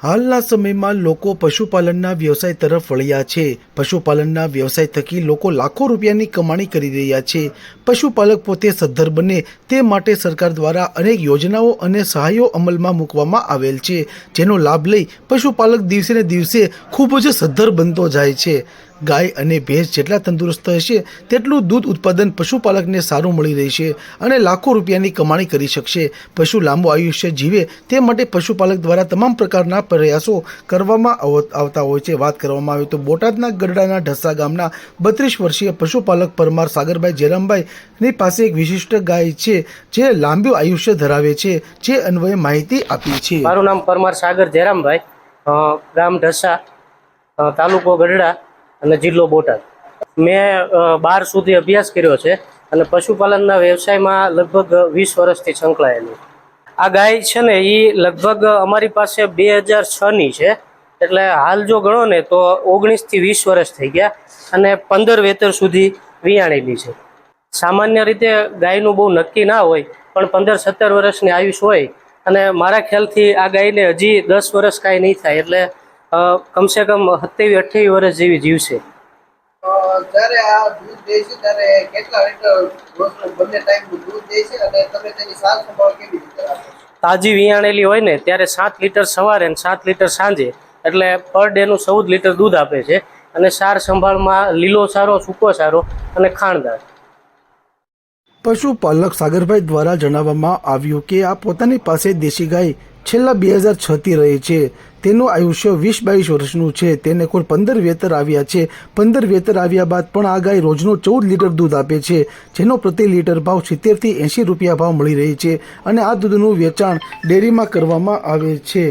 હાલના સમયમાં લોકો પશુપાલનના વ્યવસાય તરફ વળ્યા છે। પશુપાલનના વ્યવસાય થકી લોકો લાખો રૂપિયાની કમાણી કરી રહ્યા છે। પશુપાલક પોતે સદ્ધર બને તે માટે સરકાર દ્વારા અનેક યોજનાઓ અને સહાયો અમલમાં મૂકવામાં આવેલ છે, જેનો લાભ લઈ પશુપાલક દિવસે ને દિવસે ખૂબ જ સદ્ધર બનતો જાય છે। ગાય અને ભેંસ જેટલા તંદુરસ્ત હશે તેટલું દૂધ ઉત્પાદન પશુપાલકને સારું મળી રહેશે અને લાખો રૂપિયાની કમાણી કરી શકશે। પશુ લાંબુ આયુષ્ય જીવે તે માટે પશુપાલક દ્વારા તમામ પ્રકારના પ્રયાસો કરવામાં આવતા હોય છે। વાત કરવામાં આવે તો બોટાદના ગઢડાના ઢસા ગામના 32 વર્ષીય પશુપાલક પરમાર સાગરભાઈ જયરામભાઈની પાસે એક વિશિષ્ટ ગાય છે જે લાંબુ આયુષ્ય ધરાવે છે, જે અન્વયે માહિતી આપી છે। મારું નામ પરમાર સાગર જયરામભાઈ, ગામ ઢસા, તાલુકો ગઢડા અને જિલ્લો બોટાદ। મેં 12 સુધી અભ્યાસ કર્યો છે અને પશુપાલનના વ્યવસાયમાં લગભગ 20 વર્ષથી સંકળાયેલું। આ ગાય છે ને એ લગભગ અમારી પાસે 2006ની છે, એટલે હાલ જો ગણો ને તો 19 થી 20 વર્ષ થઈ ગયા અને 15 વેતર સુધી વિયાણેલી છે। સામાન્ય રીતે ગાયનું બહુ નક્કી ના હોય, પણ 15-17 વર્ષની આયુષ હોય અને મારા ખ્યાલથી આ ગાયને હજી 10 વર્ષ કાંઈ નહીં થાય, એટલે કમસે કમ 27-28 વર્ષ જેવી જીવશે। જ્યારે આ દૂધ દે છે ત્યારે કેટલા લીટર રોજનું બંને ટાઈમનું દૂધ દે છે અને તમે તેની સાર સંભાળ કેવી રીતે રાખો છો? તાજી વિયાણેલી હોય ને ત્યારે 7 લીટર સવારે અને 7 લીટર સાંજે, એટલે પર ડેનું 14 લીટર દૂધ આપે છે અને સાર સંભાળમાં લીલો સારો, સૂકો સારો અને ખાણદાર। પશુપાલક સાગરભાઈ દ્વારા જણાવવામાં આવ્યું કે આ પોતાની પાસે દેશી ગાય છેલ્લા 2006થી રહે છે। તેનું આયુષ્ય 20-22 વર્ષનું છે। તેને કુલ 15 વેતર આવ્યા છે। 15 વેતર આવ્યા બાદ પણ આ ગાય રોજનું 14 લીટર દૂધ આપે છે, જેનો પ્રતિ લીટર ભાવ 70 થી 80 રૂપિયા ભાવ મળી રહે છે અને આ દૂધનું વેચાણ ડેરીમાં કરવામાં આવે છે।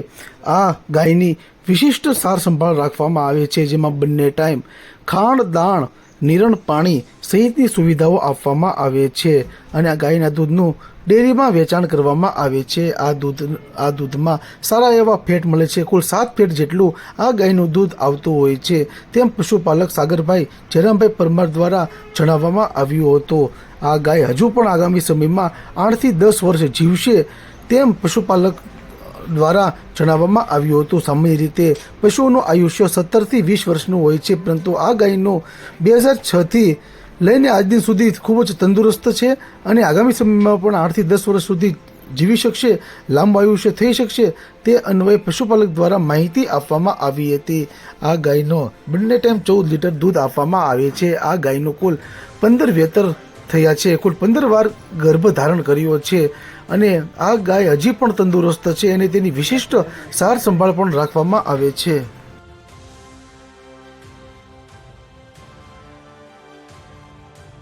આ ગાયની વિશિષ્ટ સાર સંભાળ રાખવામાં આવે છે, જેમાં બંને ટાઈમ ખાણ, દાણ, નિરણ પાણી સહિતની સુવિધાઓ આપવામાં આવે છે અને આ ગાયના દૂધનું ડેરીમાં વેચાણ કરવામાં આવે છે। આ દૂધમાં સારા એવા ફેટ મળે છે। કુલ 7 ફેટ જેટલું આ ગાયનું દૂધ આવતું હોય છે, તેમ પશુપાલક સાગરભાઈ જયરામભાઈ પરમાર દ્વારા જણાવવામાં આવ્યું હતું। આ ગાય હજુ પણ આગામી સમયમાં 8 થી 10 વર્ષ જીવશે, તેમ પશુપાલક દ્વારા જણાવવામાં આવ્યું હતું। સામાન્ય રીતે પશુઓનું આયુષ્ય 17 થી 20 વર્ષનું હોય છે, પરંતુ આ ગાયનું 2006થી લઈને આજ દિન સુધી ખૂબ જ તંદુરસ્ત છે અને આગામી સમયમાં પણ 8 થી 10 વર્ષ સુધી જીવી શકશે, લાંબુ આયુષ્ય થઈ શકશે, તે અન્વયે પશુપાલક દ્વારા માહિતી આપવામાં આવી હતી। આ ગાયનો બંને ટાઈમ 14 લીટર દૂધ આપવામાં આવે છે। આ ગાયનું કુલ 15 વેતર થયા છે, કુલ 15 વાર ગર્ભ ધારણ કર્યો છે અને આ ગાય હજી પણ તંદુરસ્ત છે અને તેની વિશિષ્ટ સાર સંભાળ પણ રાખવામાં આવે છે।